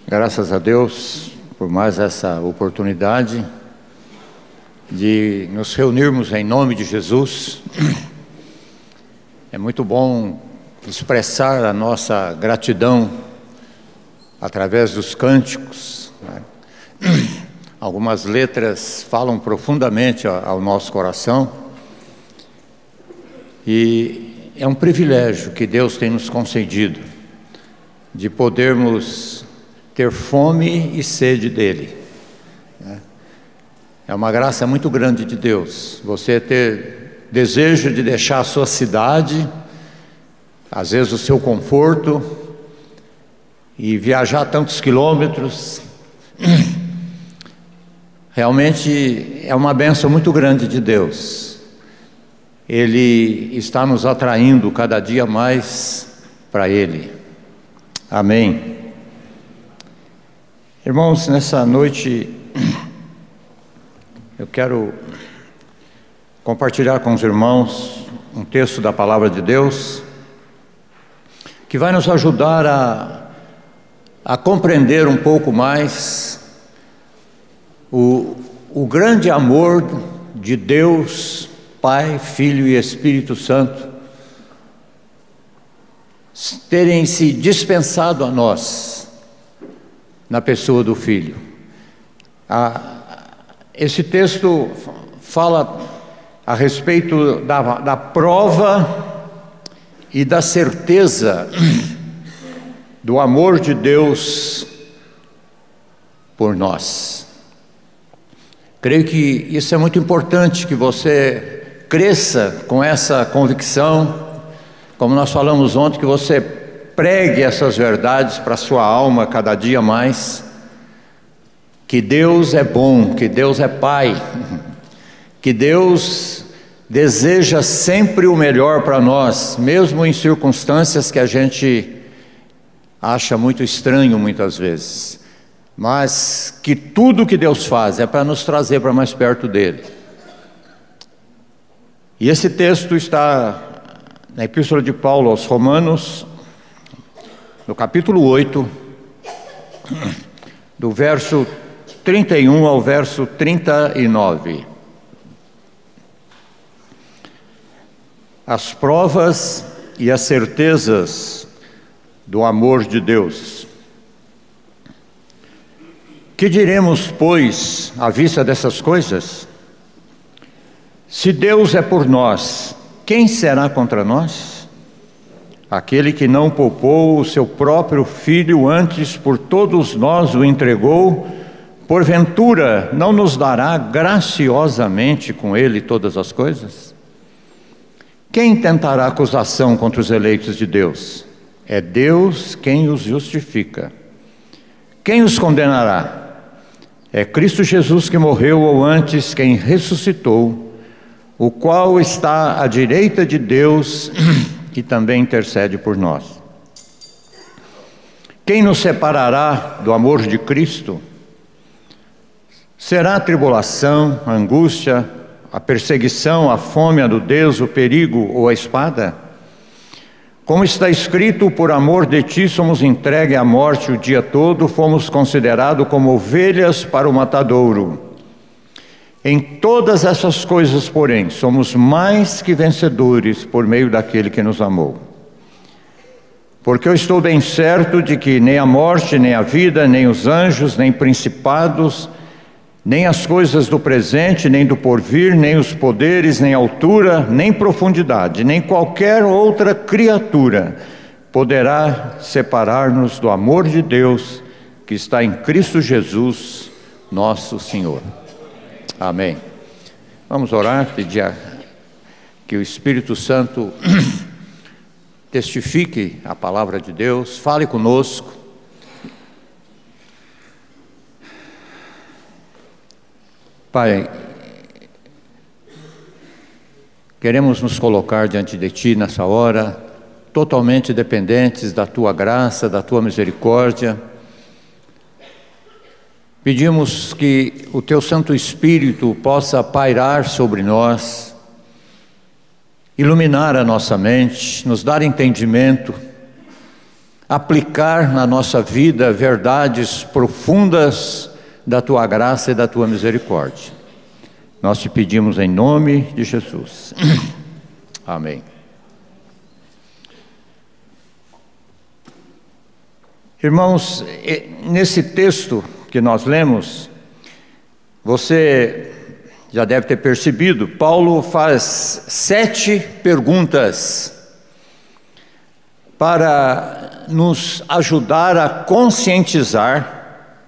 Graças a Deus por mais essa oportunidade de nos reunirmos em nome de Jesus. É muito bom expressar a nossa gratidão através dos cânticos, né? Algumas letras falam profundamente ao nosso coração e é um privilégio que Deus tem nos concedido de podermos ter fome e sede dele, né? É uma graça muito grande de Deus, você ter desejo de deixar a sua cidade, às vezes o seu conforto, e viajar tantos quilômetros. Realmente é uma bênção muito grande de Deus. Ele está nos atraindo cada dia mais para Ele. Amém. Irmãos, nessa noite eu quero compartilhar com os irmãos um texto da Palavra de Deus que vai nos ajudar a compreender um pouco mais o grande amor de Deus, Pai, Filho e Espírito Santo, terem se dispensado a nós, na pessoa do Filho. Esse texto fala a respeito da prova e da certeza do amor de Deus por nós. Creio que isso é muito importante, que você cresça com essa convicção, como nós falamos ontem, que você pregue essas verdades para a sua alma cada dia mais, que Deus é bom, que Deus é Pai, que Deus deseja sempre o melhor para nós, mesmo em circunstâncias que a gente acha muito estranho muitas vezes, mas que tudo que Deus faz é para nos trazer para mais perto dele. E esse texto está na Epístola de Paulo aos Romanos, no capítulo 8, do verso 31 ao verso 39. As provas e as certezas do amor de Deus. Que diremos, pois, à vista dessas coisas? Se Deus é por nós, quem será contra nós? Aquele que não poupou o seu próprio Filho, antes por todos nós o entregou, porventura não nos dará graciosamente com ele todas as coisas? Quem tentará acusação contra os eleitos de Deus? É Deus quem os justifica. Quem os condenará? É Cristo Jesus que morreu, ou antes, quem ressuscitou, o qual está à direita de Deus e também intercede por nós. Quem nos separará do amor de Cristo? Será a tribulação, a angústia, a perseguição, a fome, a nudez, o perigo ou a espada? Como está escrito, por amor de ti somos entregues à morte o dia todo, fomos considerados como ovelhas para o matadouro. Em todas essas coisas, porém, somos mais que vencedores por meio daquele que nos amou. Porque eu estou bem certo de que nem a morte, nem a vida, nem os anjos, nem principados, nem as coisas do presente, nem do porvir, nem os poderes, nem altura, nem profundidade, nem qualquer outra criatura poderá separar-nos do amor de Deus que está em Cristo Jesus, nosso Senhor. Amém. Vamos orar, pedir que o Espírito Santo testifique a palavra de Deus, fale conosco. Pai, queremos nos colocar diante de Ti nessa hora, totalmente dependentes da Tua graça, da Tua misericórdia. Pedimos que o Teu Santo Espírito possa pairar sobre nós, iluminar a nossa mente, nos dar entendimento, aplicar na nossa vida verdades profundas da Tua graça e da Tua misericórdia. Nós te pedimos em nome de Jesus. Amém. Irmãos, nesse texto que nós lemos, você já deve ter percebido, Paulo faz 7 perguntas para nos ajudar a conscientizar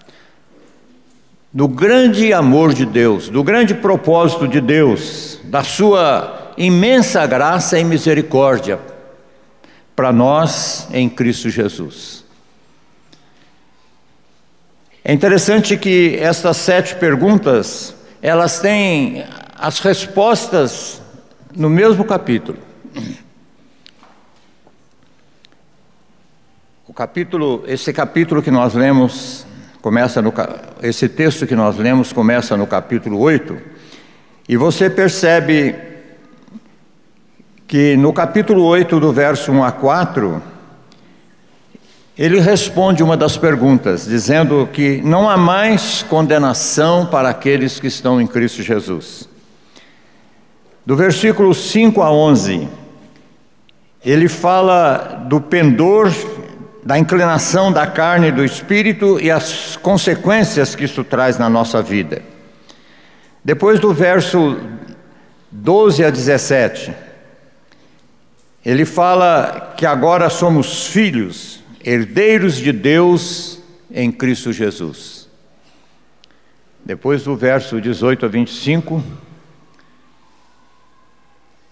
do grande amor de Deus, do grande propósito de Deus, da sua imensa graça e misericórdia para nós em Cristo Jesus. É interessante que estas 7 perguntas, elas têm as respostas no mesmo capítulo. Esse capítulo que nós lemos, esse texto que nós lemos começa no capítulo 8, e você percebe que no capítulo 8, do verso 1 a 4, ele responde uma das perguntas, dizendo que não há mais condenação para aqueles que estão em Cristo Jesus. Do versículo 5 a 11, ele fala do pendor, da inclinação da carne e do espírito e as consequências que isso traz na nossa vida. Depois do verso 12 a 17, ele fala que agora somos filhos, herdeiros de Deus em Cristo Jesus. Depois do verso 18 a 25,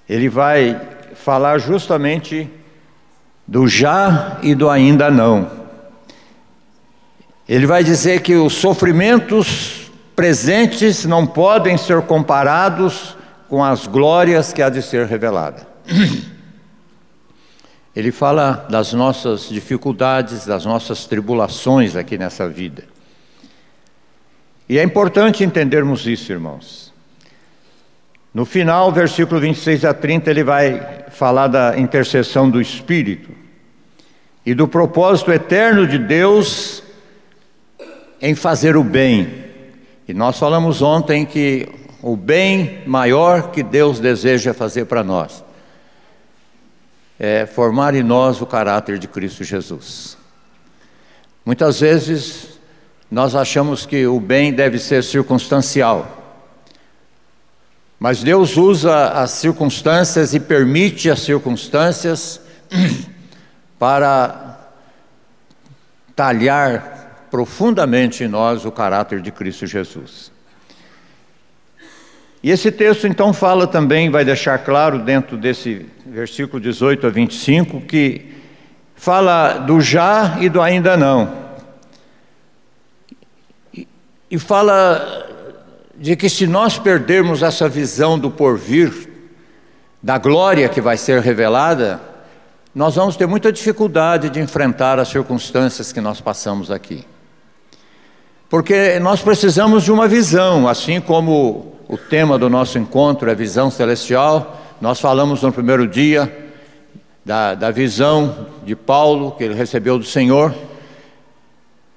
ele vai falar justamente do já e do ainda não. Ele vai dizer que os sofrimentos presentes não podem ser comparados com as glórias que há de ser revelada. Ele fala das nossas dificuldades, das nossas tribulações aqui nessa vida. E é importante entendermos isso, irmãos. No final, versículo 26 a 30, ele vai falar da intercessão do Espírito e do propósito eterno de Deus em fazer o bem. E nós falamos ontem que o bem maior que Deus deseja fazer para nós é formar em nós o caráter de Cristo Jesus. Muitas vezes nós achamos que o bem deve ser circunstancial, mas Deus usa as circunstâncias e permite as circunstâncias para talhar profundamente em nós o caráter de Cristo Jesus. E esse texto então fala também, vai deixar claro dentro desse versículo 18 a 25, que fala do já e do ainda não. E fala de que se nós perdermos essa visão do porvir, da glória que vai ser revelada, nós vamos ter muita dificuldade de enfrentar as circunstâncias que nós passamos aqui. Porque nós precisamos de uma visão, assim como o tema do nosso encontro é visão celestial. Nós falamos no primeiro dia da visão de Paulo, que ele recebeu do Senhor.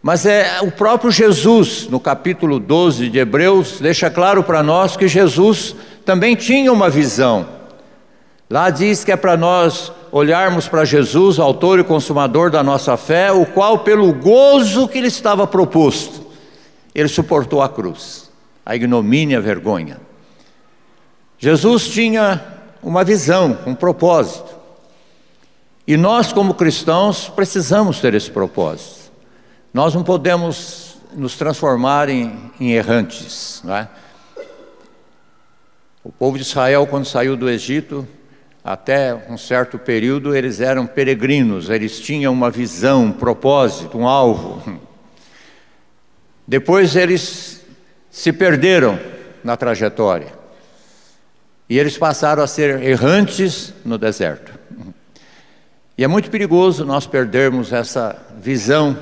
Mas o próprio Jesus, no capítulo 12 de Hebreus, deixa claro para nós que Jesus também tinha uma visão. Lá diz que é para nós olharmos para Jesus, autor e consumador da nossa fé, o qual pelo gozo que lhe estava proposto, ele suportou a cruz, a ignomínia, a vergonha. Jesus tinha uma visão, um propósito. E nós, como cristãos, precisamos ter esse propósito. Nós não podemos nos transformar em errantes, não é? O povo de Israel, quando saiu do Egito, até um certo período, eles eram peregrinos, eles tinham uma visão, um propósito, um alvo. Depois eles se perderam na trajetória e eles passaram a ser errantes no deserto. E é muito perigoso nós perdermos essa visão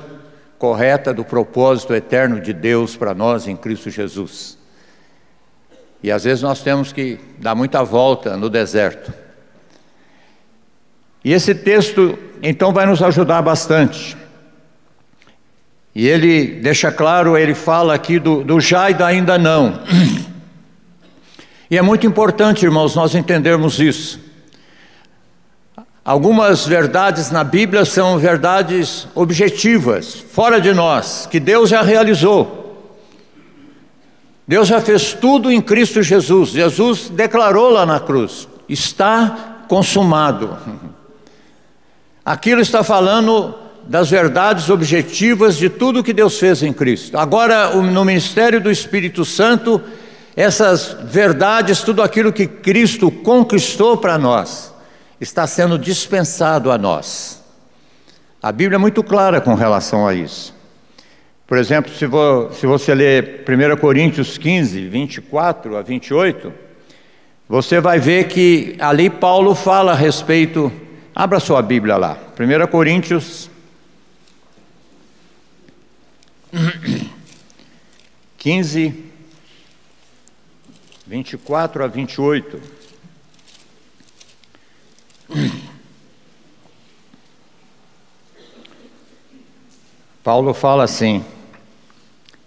correta do propósito eterno de Deus para nós em Cristo Jesus. E às vezes nós temos que dar muita volta no deserto. E esse texto, então, vai nos ajudar bastante. E ele deixa claro, ele fala aqui do já e do ainda não. E é muito importante, irmãos, nós entendermos isso. Algumas verdades na Bíblia são verdades objetivas, fora de nós, que Deus já realizou. Deus já fez tudo em Cristo Jesus. Jesus declarou lá na cruz: está consumado. Aquilo está falando das verdades objetivas de tudo que Deus fez em Cristo. Agora, no ministério do Espírito Santo, essas verdades, tudo aquilo que Cristo conquistou para nós, está sendo dispensado a nós. A Bíblia é muito clara com relação a isso. Por exemplo, se você ler 1 Coríntios 15, 24 a 28, você vai ver que ali Paulo fala a respeito. Abra sua Bíblia lá, 1 Coríntios 15, 24 a 28. Paulo fala assim: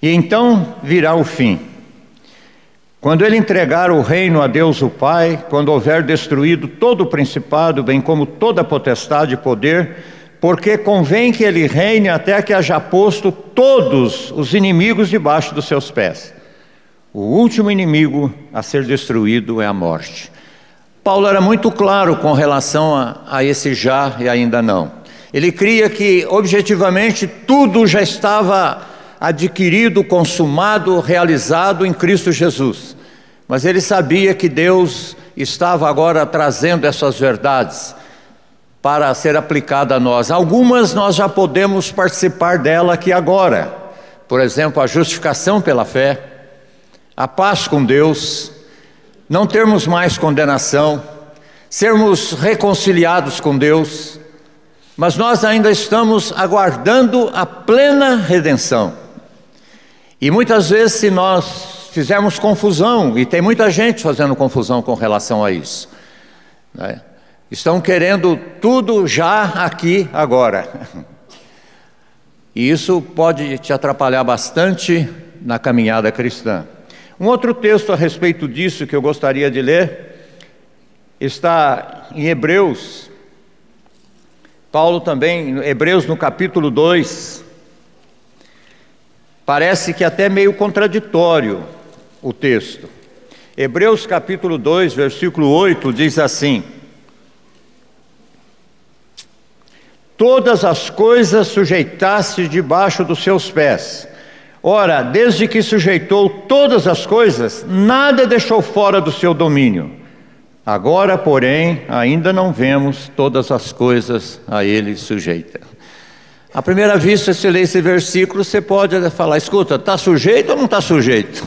e então virá o fim, quando ele entregar o reino a Deus o Pai, quando houver destruído todo o principado, bem como toda a potestade e poder, porque convém que ele reine até que haja posto todos os inimigos debaixo dos seus pés. O último inimigo a ser destruído é a morte. Paulo era muito claro com relação a esse já e ainda não. Ele cria que objetivamente tudo já estava adquirido, consumado, realizado em Cristo Jesus. Mas ele sabia que Deus estava agora trazendo essas verdades para ser aplicada a nós. Algumas nós já podemos participar dela aqui agora. Por exemplo, a justificação pela fé, a paz com Deus, não termos mais condenação, sermos reconciliados com Deus, mas nós ainda estamos aguardando a plena redenção. E muitas vezes, se nós fizermos confusão, e tem muita gente fazendo confusão com relação a isso, né? Estão querendo tudo já aqui, agora. E isso pode te atrapalhar bastante na caminhada cristã. Um outro texto a respeito disso que eu gostaria de ler, está em Hebreus. Paulo também, Hebreus no capítulo 2, parece que até meio contraditório o texto. Hebreus capítulo 2, versículo 8, diz assim: todas as coisas sujeitaste debaixo dos seus pés. Ora, desde que sujeitou todas as coisas, nada deixou fora do seu domínio. Agora, porém, ainda não vemos todas as coisas a ele sujeita. À primeira vista, se lê esse versículo, você pode falar: escuta, está sujeito ou não está sujeito?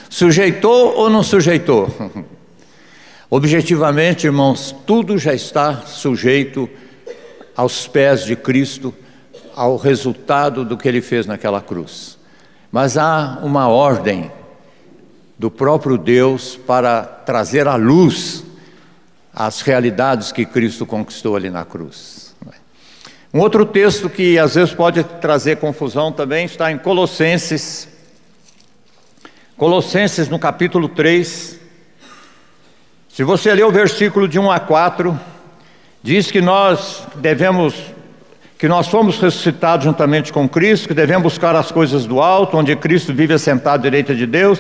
Sujeitou ou não sujeitou? Objetivamente, irmãos, tudo já está sujeito aos pés de Cristo, ao resultado do que ele fez naquela cruz. Mas há uma ordem do próprio Deus para trazer à luz as realidades que Cristo conquistou ali na cruz. Um outro texto que às vezes pode trazer confusão também está em Colossenses. Colossenses no capítulo 3. Se você ler o versículo de 1 a 4, diz que nós fomos ressuscitados juntamente com Cristo, que devemos buscar as coisas do alto, onde Cristo vive assentado à direita de Deus,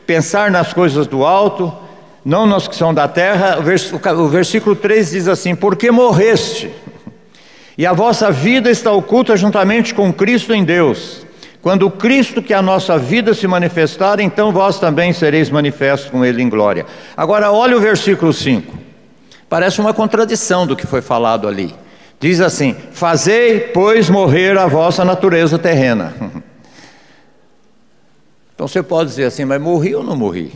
pensar nas coisas do alto, não nas que são da terra. O versículo 3 diz assim: porque morreste, e a vossa vida está oculta juntamente com Cristo em Deus. Quando Cristo, que é a nossa vida, se manifestar, então vós também sereis manifestos com Ele em glória. Agora olha o versículo 5. Parece uma contradição do que foi falado ali. Diz assim: fazei, pois, morrer a vossa natureza terrena. Então você pode dizer assim: mas morri ou não morri?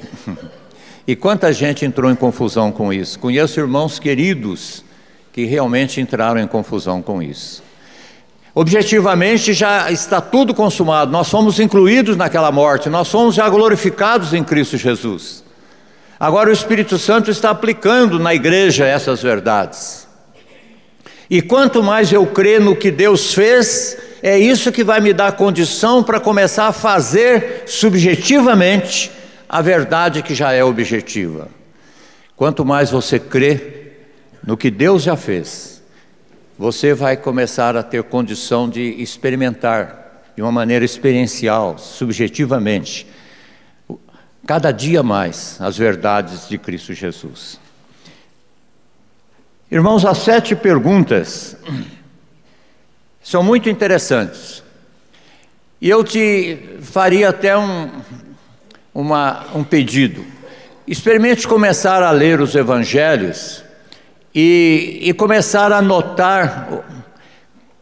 E quanta gente entrou em confusão com isso. Conheço irmãos queridos que realmente entraram em confusão com isso. Objetivamente já está tudo consumado, nós fomos incluídos naquela morte, nós fomos já glorificados em Cristo Jesus. Agora o Espírito Santo está aplicando na igreja essas verdades. E quanto mais eu crer no que Deus fez, é isso que vai me dar condição para começar a fazer subjetivamente a verdade que já é objetiva. Quanto mais você crê no que Deus já fez, você vai começar a ter condição de experimentar de uma maneira experiencial, subjetivamente, cada dia mais as verdades de Cristo Jesus. Irmãos, as 7 perguntas são muito interessantes. E eu te faria até um pedido. Experimente começar a ler os evangelhos e começar a notar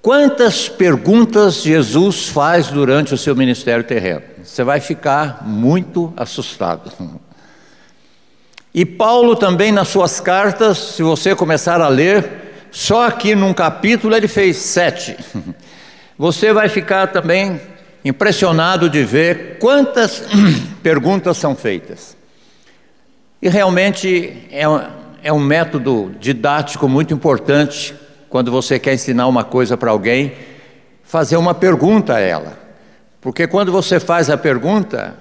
quantas perguntas Jesus faz durante o seu ministério terreno. Você vai ficar muito assustado. E Paulo também, nas suas cartas, se você começar a ler, só aqui num capítulo ele fez 7. Você vai ficar também impressionado de ver quantas perguntas são feitas. E realmente é um método didático muito importante, quando você quer ensinar uma coisa para alguém, fazer uma pergunta a ela. Porque quando você faz a pergunta,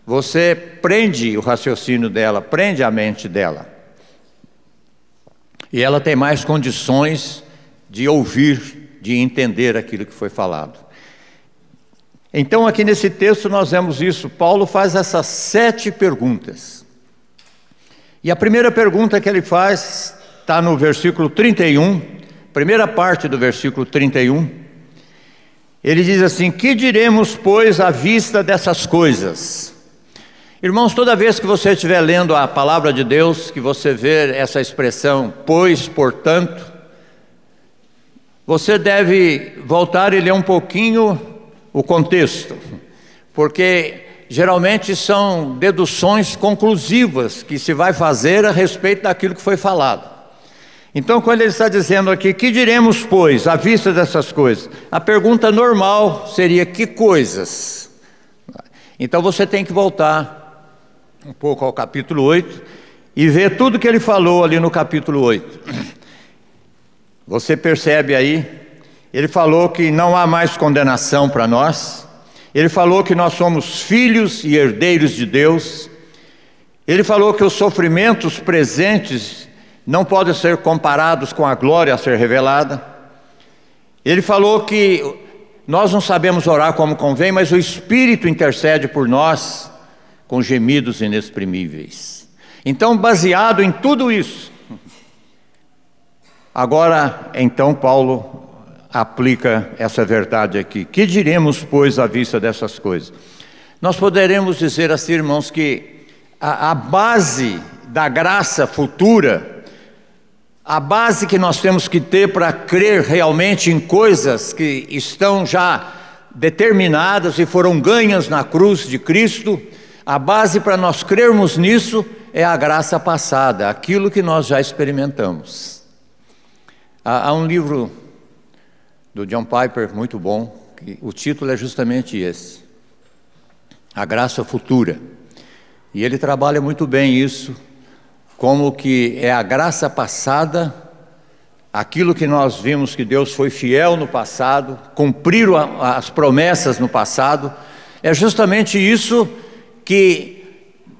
você prende o raciocínio dela, prende a mente dela. E ela tem mais condições de ouvir, de entender aquilo que foi falado. Então aqui nesse texto nós vemos isso. Paulo faz essas 7 perguntas. E a primeira pergunta que ele faz está no versículo 31, primeira parte do versículo 31. Ele diz assim: que diremos, pois, à vista dessas coisas? Irmãos, toda vez que você estiver lendo a palavra de Deus, que você vê essa expressão, pois, portanto, você deve voltar e ler um pouquinho o contexto, porque geralmente são deduções conclusivas que se vai fazer a respeito daquilo que foi falado. Então, quando ele está dizendo aqui, que diremos, pois, à vista dessas coisas? A pergunta normal seria, que coisas? Então você tem que voltar um pouco ao capítulo 8 e ver tudo que ele falou ali no capítulo 8. Você percebe aí, ele falou que não há mais condenação para nós, ele falou que nós somos filhos e herdeiros de Deus, ele falou que os sofrimentos presentes não podem ser comparados com a glória a ser revelada, ele falou que nós não sabemos orar como convém, mas o Espírito intercede por nós com gemidos inexprimíveis. Então, baseado em tudo isso, agora, então, Paulo aplica essa verdade aqui. Que diremos, pois, à vista dessas coisas? Nós poderemos dizer assim, irmãos, que a base da graça futura, a base que nós temos que ter para crer realmente em coisas que estão já determinadas e foram ganhas na cruz de Cristo, a base para nós crermos nisso é a graça passada, aquilo que nós já experimentamos. Há um livro do John Piper muito bom, que o título é justamente esse, A Graça Futura. E ele trabalha muito bem isso, como que é a graça passada, aquilo que nós vimos que Deus foi fiel no passado, cumpriram as promessas no passado, é justamente isso que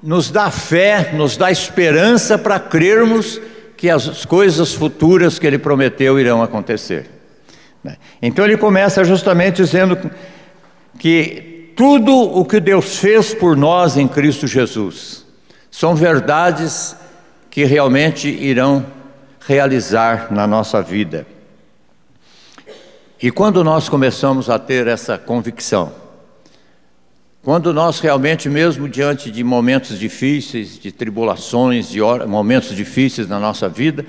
nos dá fé, nos dá esperança para crermos que as coisas futuras que Ele prometeu irão acontecer. Então ele começa justamente dizendo que tudo o que Deus fez por nós em Cristo Jesus são verdades que realmente irão realizar na nossa vida. E quando nós começamos a ter essa convicção, quando nós realmente, mesmo diante de momentos difíceis, de tribulações, de momentos difíceis na nossa vida,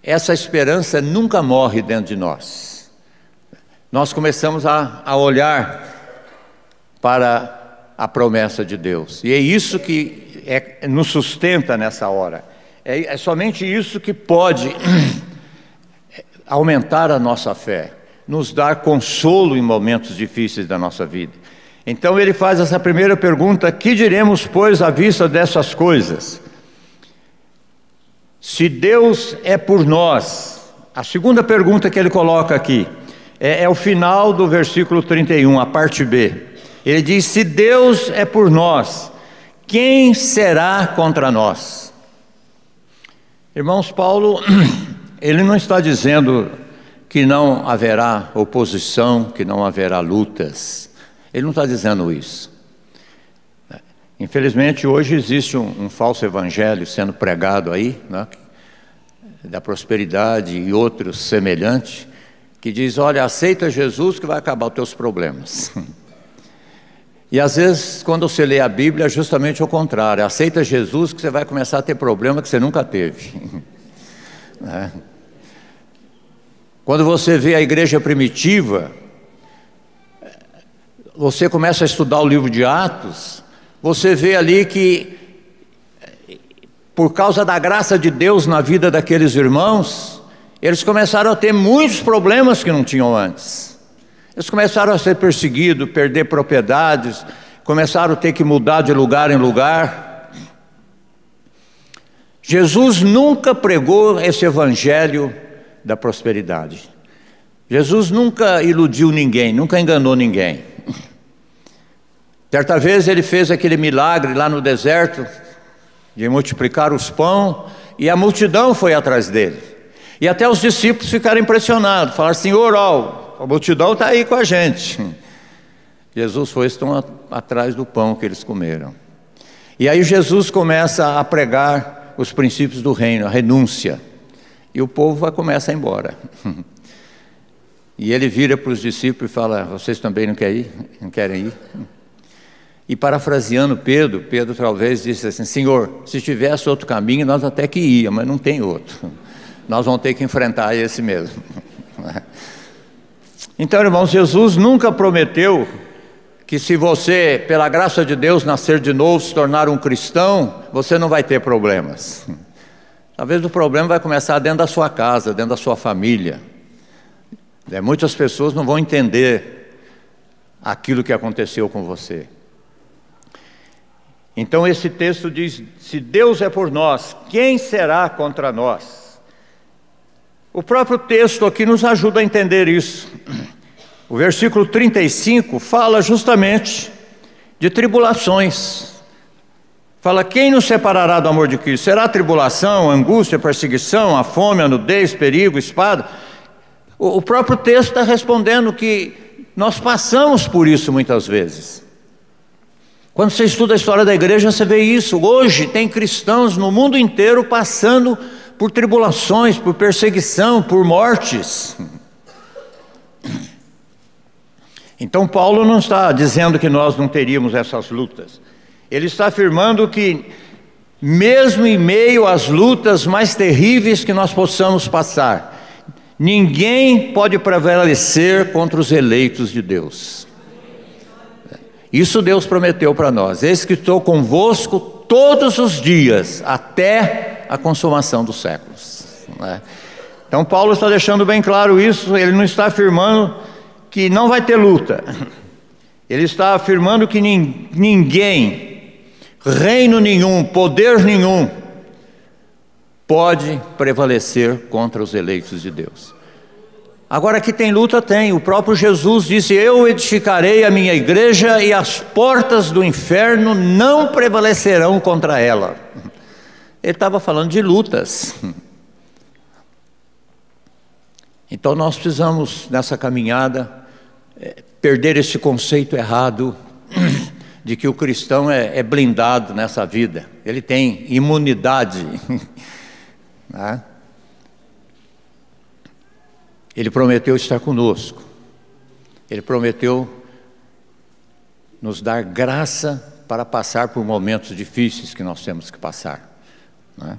essa esperança nunca morre dentro de nós. Nós começamos a olhar para a promessa de Deus. E é isso que nos sustenta nessa hora. É somente isso que pode aumentar a nossa fé, nos dar consolo em momentos difíceis da nossa vida. Então ele faz essa primeira pergunta: que diremos, pois, à vista dessas coisas? Se Deus é por nós, A segunda pergunta que ele coloca aqui é o final do versículo 31, a parte B. Ele diz: se Deus é por nós, quem será contra nós? Irmãos, Paulo, ele não está dizendo que não haverá oposição, que não haverá lutas. Ele não está dizendo isso. Infelizmente, hoje existe um falso evangelho sendo pregado aí, né, da prosperidade e outros semelhantes, que diz: olha, aceita Jesus que vai acabar os teus problemas. E às vezes, quando você lê a Bíblia, é justamente o contrário: aceita Jesus que você vai começar a ter problema que você nunca teve. Quando você vê a igreja primitiva, você começa a estudar o livro de Atos, você vê ali que, por causa da graça de Deus na vida daqueles irmãos, eles começaram a ter muitos problemas que não tinham antes. Eles começaram a ser perseguidos, perder propriedades, começaram a ter que mudar de lugar em lugar. Jesus nunca pregou esse evangelho da prosperidade. Jesus nunca iludiu ninguém, nunca enganou ninguém. Certa vez ele fez aquele milagre lá no deserto, de multiplicar os pães, e a multidão foi atrás dele. E até os discípulos ficaram impressionados, falaram: Senhor, ó, a multidão está aí com a gente. Jesus foi, estão atrás do pão que eles comeram. E aí Jesus começa a pregar os princípios do reino, a renúncia. E o povo começa a ir embora. E ele vira para os discípulos e fala: vocês também não querem ir? Não querem ir? E parafraseando Pedro talvez disse assim: Senhor, se tivesse outro caminho, nós até que ia, mas não tem outro. Nós vamos ter que enfrentar esse mesmo. Então, irmãos, Jesus nunca prometeu que se você, pela graça de Deus, nascer de novo, se tornar um cristão, você não vai ter problemas. Talvez o problema vai começar dentro da sua casa, dentro da sua família. Muitas pessoas não vão entender aquilo que aconteceu com você. Então esse texto diz: se Deus é por nós, quem será contra nós? O próprio texto aqui nos ajuda a entender isso. O versículo 35 fala justamente de tribulações. Fala: quem nos separará do amor de Cristo? Será a tribulação, a angústia, a perseguição, a fome, a nudez, perigo, espada? O próprio texto está respondendo que nós passamos por isso muitas vezes. Quando você estuda a história da igreja, você vê isso. Hoje tem cristãos no mundo inteiro passando por tribulações, por perseguição, por mortes. Então Paulo não está dizendo que nós não teríamos essas lutas. Ele está afirmando que mesmo em meio às lutas mais terríveis que nós possamos passar, ninguém pode prevalecer contra os eleitos de Deus. Isso Deus prometeu para nós: eis que estou convosco todos os dias, até a consumação dos séculos. Então Paulo está deixando bem claro isso. Ele não está afirmando que não vai ter luta. Ele está afirmando que ninguém, reino nenhum, poder nenhum, pode prevalecer contra os eleitos de Deus. Agora, que tem luta, tem. O próprio Jesus disse: eu edificarei a minha igreja e as portas do inferno não prevalecerão contra ela. Ele estava falando de lutas. Então nós precisamos, nessa caminhada, perder esse conceito errado de que o cristão é blindado nessa vida. Ele tem imunidade. Né? Ele prometeu estar conosco. Ele prometeu nos dar graça para passar por momentos difíceis que nós temos que passar. Né?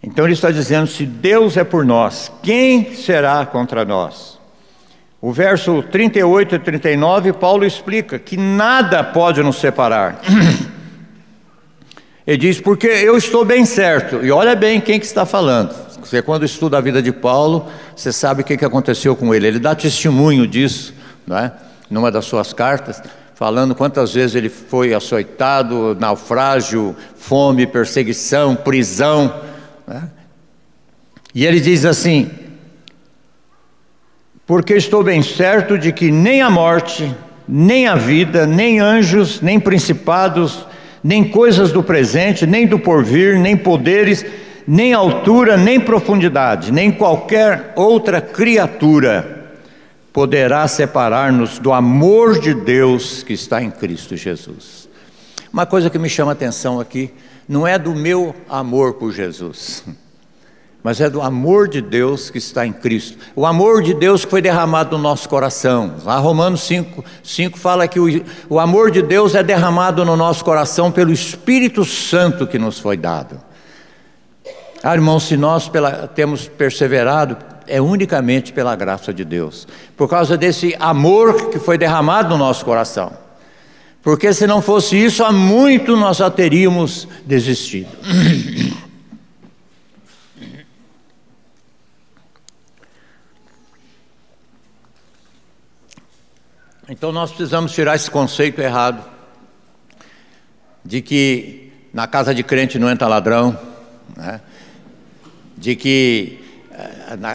Então ele está dizendo: se Deus é por nós, quem será contra nós? O verso 38 e 39, Paulo explica que nada pode nos separar. Ele diz: porque eu estou bem certo. E olha bem quem que está falando. Você, quando estuda a vida de Paulo, você sabe o que aconteceu com ele. Ele dá testemunho disso, não é? Numa das suas cartas, falando quantas vezes ele foi açoitado, naufrágio, fome, perseguição, prisão, né? E ele diz assim: porque estou bem certo de que nem a morte, nem a vida, nem anjos, nem principados, nem coisas do presente, nem do porvir, nem poderes, nem altura, nem profundidade, nem qualquer outra criatura poderá separar-nos do amor de Deus que está em Cristo Jesus. Uma coisa que me chama a atenção aqui, não é do meu amor por Jesus, mas é do amor de Deus que está em Cristo. O amor de Deus que foi derramado no nosso coração. Lá Romanos 5 fala que o amor de Deus é derramado no nosso coração pelo Espírito Santo que nos foi dado. Irmãos, se nós temos perseverado, é unicamente pela graça de Deus, por causa desse amor que foi derramado no nosso coração. Porque se não fosse isso, há muito nós já teríamos desistido. Então nós precisamos tirar esse conceito errado, de que na casa de crente não entra ladrão, né? De que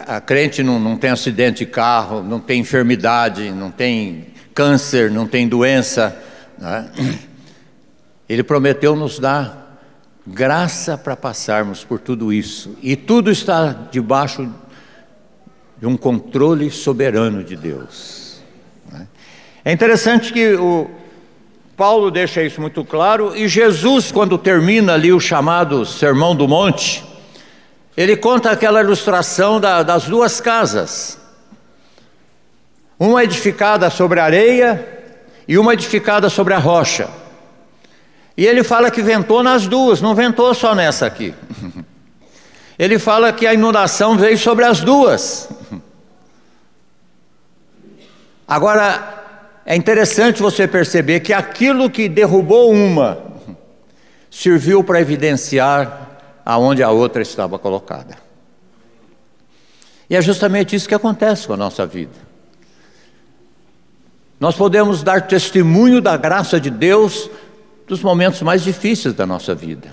a crente não tem acidente de carro, não tem enfermidade, não tem câncer, não tem doença, né? Ele prometeu nos dar graça para passarmos por tudo isso, e tudo está debaixo de um controle soberano de Deus, né? É interessante que o Paulo deixa isso muito claro, e Jesus, quando termina ali o chamado Sermão do Monte, ele conta aquela ilustração das duas casas, uma edificada sobre a areia e uma edificada sobre a rocha. E ele fala que ventou nas duas, não ventou só nessa aqui. Ele fala que a inundação veio sobre as duas. Agora, é interessante você perceber que aquilo que derrubou uma serviu para evidenciar aonde a outra estava colocada. E é justamente isso que acontece com a nossa vida. Nós podemos dar testemunho da graça de Deus dos momentos mais difíceis da nossa vida.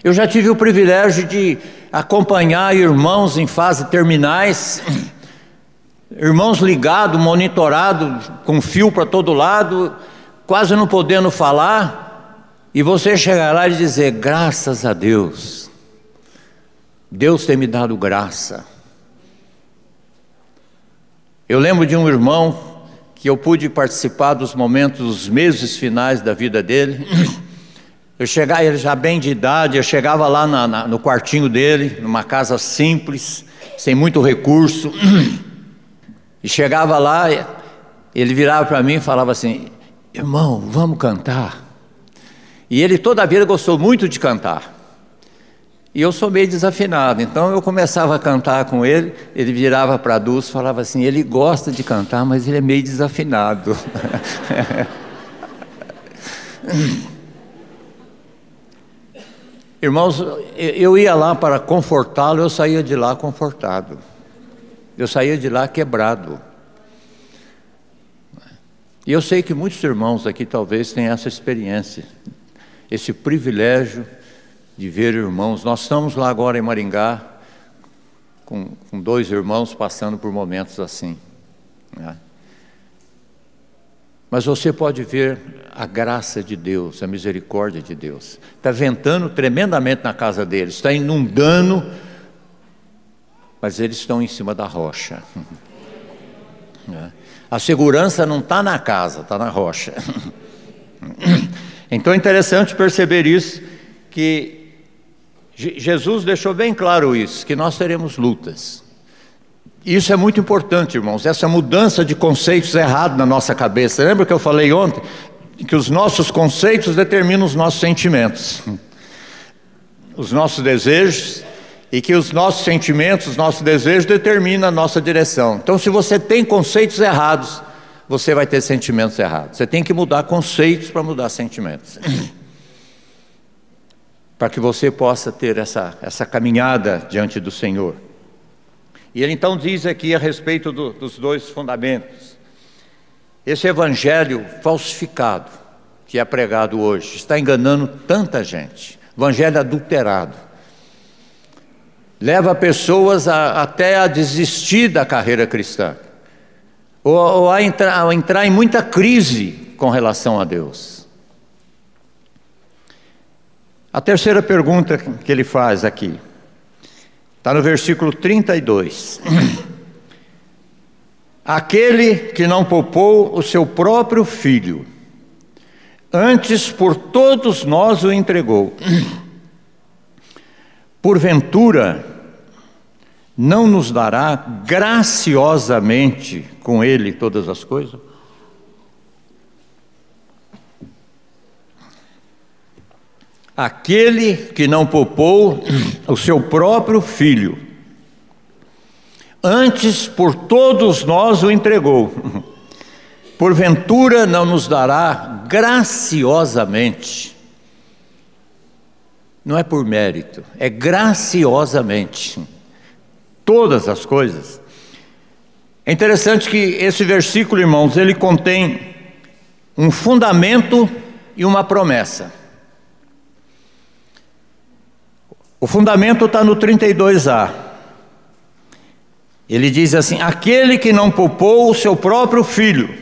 Eu já tive o privilégio de acompanhar irmãos em fase terminais, irmãos ligados, monitorados, com fio para todo lado, quase não podendo falar, e você chegar lá e dizer: graças a Deus, Deus tem me dado graça. Eu lembro de um irmão que eu pude participar dos momentos, dos meses finais da vida dele. Eu chegava, ele já bem de idade, eu chegava lá no quartinho dele, numa casa simples, sem muito recurso, e chegava lá, ele virava para mim e falava assim: irmão, vamos cantar. E ele toda a vida gostou muito de cantar. E eu sou meio desafinado, então eu começava a cantar com ele, ele virava para a Dulce e falava assim: ele gosta de cantar, mas ele é meio desafinado. Irmãos, eu ia lá para confortá-lo, eu saía de lá confortado. Eu saía de lá quebrado. E eu sei que muitos irmãos aqui talvez tenham essa experiência, esse privilégio de ver irmãos. Nós estamos lá agora em Maringá, com 2 irmãos passando por momentos assim, né? Mas você pode ver a graça de Deus, a misericórdia de Deus. Está ventando tremendamente na casa deles, está inundando, mas eles estão em cima da rocha. A segurança não está na casa, está na rocha. Então é interessante perceber isso, que Jesus deixou bem claro isso, que nós teremos lutas. Isso é muito importante, irmãos, essa mudança de conceitos errados na nossa cabeça. Lembra que eu falei ontem? Que os nossos conceitos determinam os nossos sentimentos, os nossos desejos, e que os nossos sentimentos, os nossos desejos determinam a nossa direção. Então, se você tem conceitos errados, você vai ter sentimentos errados. Você tem que mudar conceitos para mudar sentimentos. Para que você possa ter essa caminhada diante do Senhor. E ele então diz aqui a respeito dos 2 fundamentos. Esse evangelho falsificado que é pregado hoje está enganando tanta gente. Evangelho adulterado. leva pessoas até a desistir da carreira cristã, ou a entrar em muita crise com relação a Deus. A terceira pergunta que ele faz aqui, está no versículo 32. Aquele que não poupou o seu próprio filho, antes por todos nós o entregou, porventura não nos dará graciosamente com ele todas as coisas? Aquele que não poupou o seu próprio filho, antes por todos nós o entregou, porventura não nos dará graciosamente? Não é por mérito, é graciosamente todas as coisas. É interessante que esse versículo, irmãos, ele contém um fundamento e uma promessa. O fundamento está no 32a. Ele diz assim: aquele que não poupou o seu próprio filho.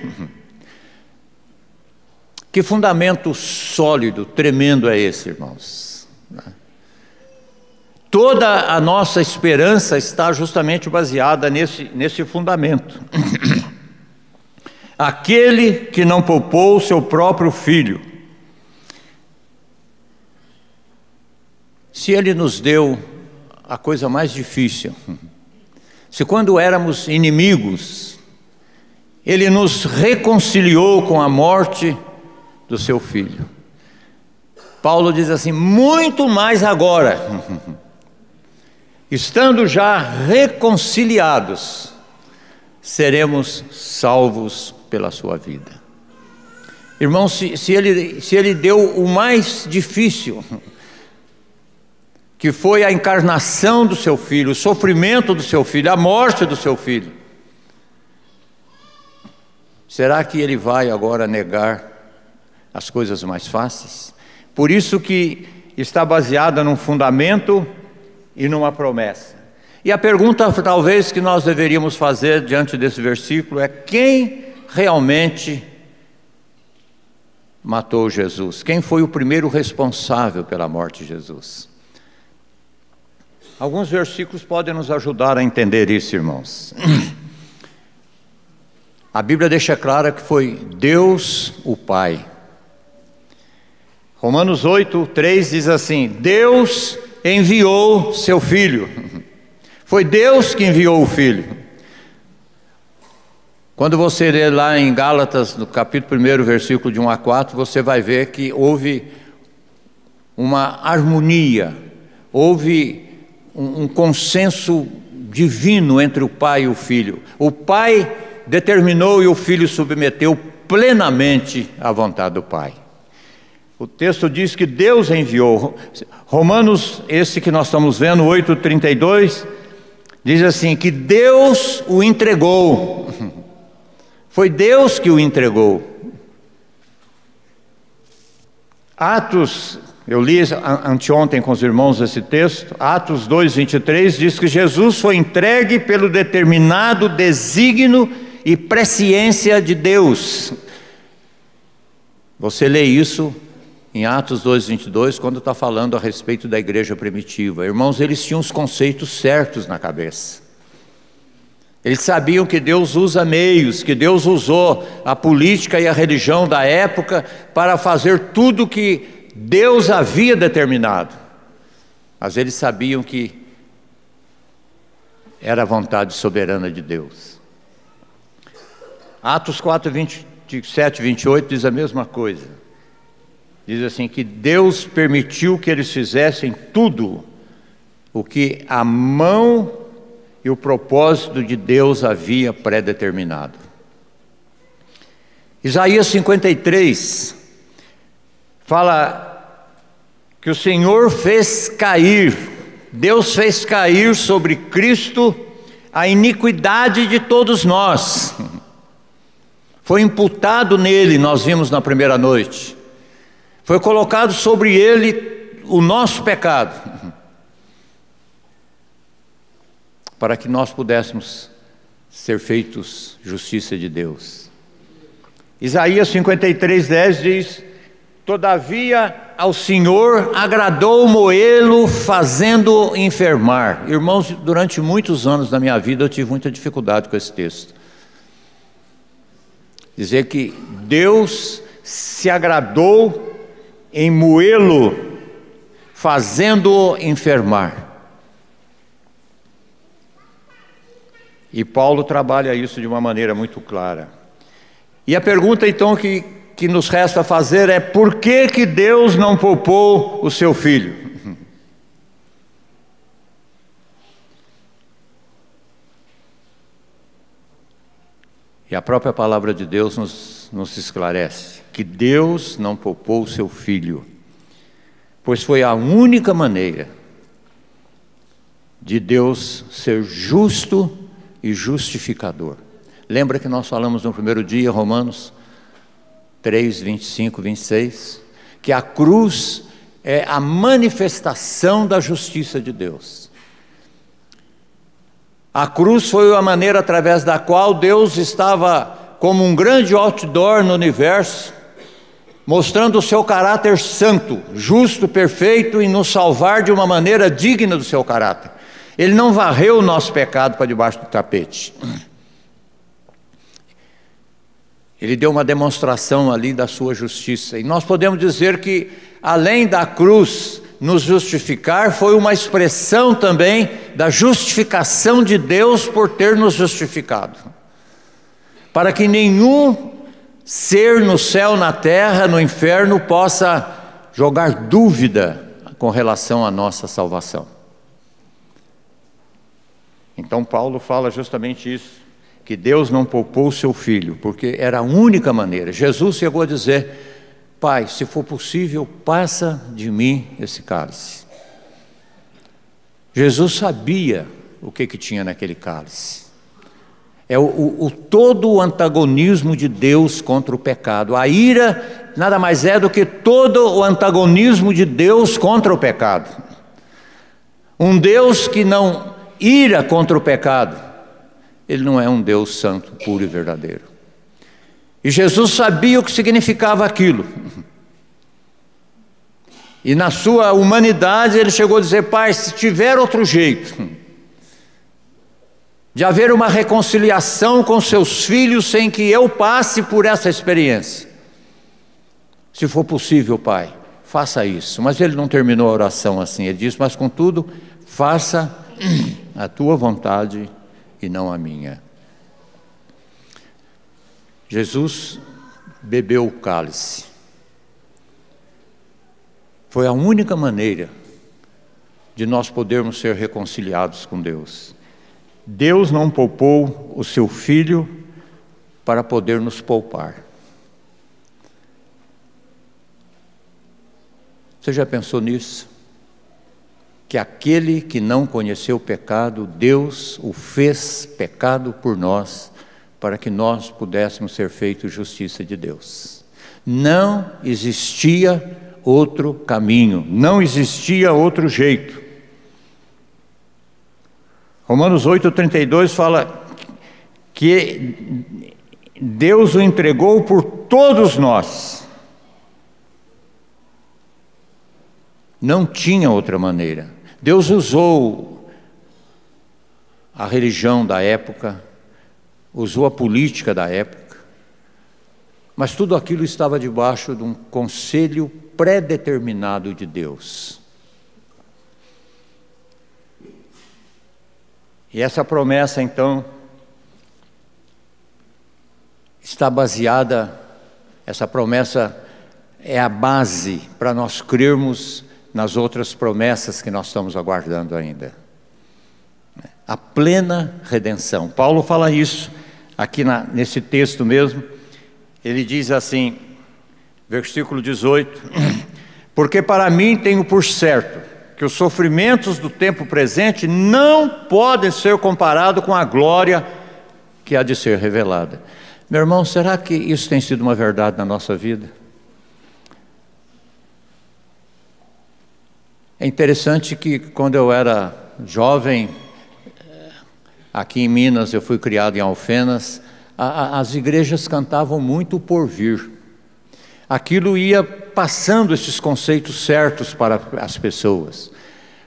Que fundamento sólido, tremendo é esse, irmãos? Toda a nossa esperança está justamente baseada nesse fundamento. Aquele que não poupou o seu próprio filho. Se ele nos deu a coisa mais difícil, se quando éramos inimigos, ele nos reconciliou com a morte do seu filho. Paulo diz assim: muito mais agora, estando já reconciliados, seremos salvos pela sua vida. Irmãos, se ele deu o mais difícil, que foi a encarnação do seu filho, o sofrimento do seu filho, a morte do seu filho, será que ele vai agora negar as coisas mais fáceis? Por isso que está baseada num fundamento e numa promessa. E a pergunta talvez que nós deveríamos fazer diante desse versículo é: quem realmente matou Jesus? Quem foi o primeiro responsável pela morte de Jesus? Alguns versículos podem nos ajudar a entender isso, irmãos. A Bíblia deixa claro que foi Deus o Pai. Romanos 8:3 diz assim: Deus enviou seu Filho. Foi Deus que enviou o Filho. Quando você lê lá em Gálatas, no capítulo 1, versículo de 1 a 4, você vai ver que houve uma harmonia, houve um consenso divino entre o Pai e o Filho. O Pai determinou e o Filho submeteu plenamente à vontade do Pai. O texto diz que Deus enviou. Romanos, esse que nós estamos vendo, 8:32, diz assim, que Deus o entregou. Foi Deus que o entregou. Atos, eu li anteontem com os irmãos esse texto, Atos 2:23, diz que Jesus foi entregue pelo determinado desígnio e presciência de Deus. Você lê isso em Atos 2:22, quando está falando a respeito da igreja primitiva. Irmãos, eles tinham os conceitos certos na cabeça. Eles sabiam que Deus usa meios, que Deus usou a política e a religião da época para fazer tudo que Deus havia determinado. Mas eles sabiam que era a vontade soberana de Deus. Atos 4:27-28 diz a mesma coisa. Diz assim, que Deus permitiu que eles fizessem tudo o que a mão e o propósito de Deus havia pré-determinado. Isaías 53 fala que o Senhor fez cair, Deus fez cair sobre Cristo a iniquidade de todos nós. Foi imputado nele, nós vimos na primeira noite. Foi colocado sobre ele o nosso pecado. para que nós pudéssemos ser feitos justiça de Deus. Isaías 53:10 diz: todavia ao Senhor agradou moê-lo, fazendo enfermar. Irmãos, durante muitos anos da minha vida eu tive muita dificuldade com esse texto. Dizer que Deus se agradou em moê-lo, fazendo-o enfermar. E Paulo trabalha isso de uma maneira muito clara. E a pergunta então que nos resta fazer é: por que que Deus não poupou o seu filho? E a própria palavra de Deus nos esclarece que Deus não poupou o seu filho, pois foi a única maneira de Deus ser justo e justificador. Lembra que nós falamos no primeiro dia, Romanos 3, 25, 26, que a cruz é a manifestação da justiça de Deus. A cruz foi a maneira através da qual Deus estava como um grande outdoor no universo, mostrando o seu caráter santo, justo, perfeito, e nos salvar de uma maneira digna do seu caráter. Ele não varreu o nosso pecado para debaixo do tapete. Ele deu uma demonstração ali da sua justiça. E nós podemos dizer que, além da cruz nos justificar, foi uma expressão também da justificação de Deus por ter nos justificado. Para que nenhum ser no céu, na terra, no inferno, possa jogar dúvida com relação à nossa salvação. Então Paulo fala justamente isso, que Deus não poupou o seu filho, porque era a única maneira. Jesus chegou a dizer: Pai, se for possível, passa de mim esse cálice. Jesus sabia o que tinha naquele cálice. É todo o antagonismo de Deus contra o pecado. A ira nada mais é do que todo o antagonismo de Deus contra o pecado. Um Deus que não ira contra o pecado, ele não é um Deus santo, puro e verdadeiro. E Jesus sabia o que significava aquilo. E na sua humanidade ele chegou a dizer: Pai, se tiver outro jeito de haver uma reconciliação com seus filhos sem que eu passe por essa experiência, se for possível, Pai, faça isso. Mas ele não terminou a oração assim. Ele disse: mas contudo, faça a tua vontade e não a minha. Jesus bebeu o cálice. Foi a única maneira de nós podermos ser reconciliados com Deus. Deus não poupou o seu filho para poder nos poupar. Você já pensou nisso? Que aquele que não conheceu o pecado, Deus o fez pecado por nós, para que nós pudéssemos ser feitos justiça de Deus. Não existia outro caminho, não existia outro jeito. Romanos 8,32 fala que Deus o entregou por todos nós. Não tinha outra maneira. Deus usou a religião da época, usou a política da época, mas tudo aquilo estava debaixo de um conselho pré-determinado de Deus. E essa promessa, então, está baseada, essa promessa é a base para nós crermos nas outras promessas que nós estamos aguardando ainda. A plena redenção. Paulo fala isso aqui nesse texto mesmo. Ele diz assim, versículo 18: porque para mim tenho por certo que os sofrimentos do tempo presente não podem ser comparados com a glória que há de ser revelada. Meu irmão, será que isso tem sido uma verdade na nossa vida? É interessante que quando eu era jovem, Aqui em Minas, eu fui criado em Alfenas, as igrejas cantavam muito o porvir. Aquilo ia passando esses conceitos certos para as pessoas.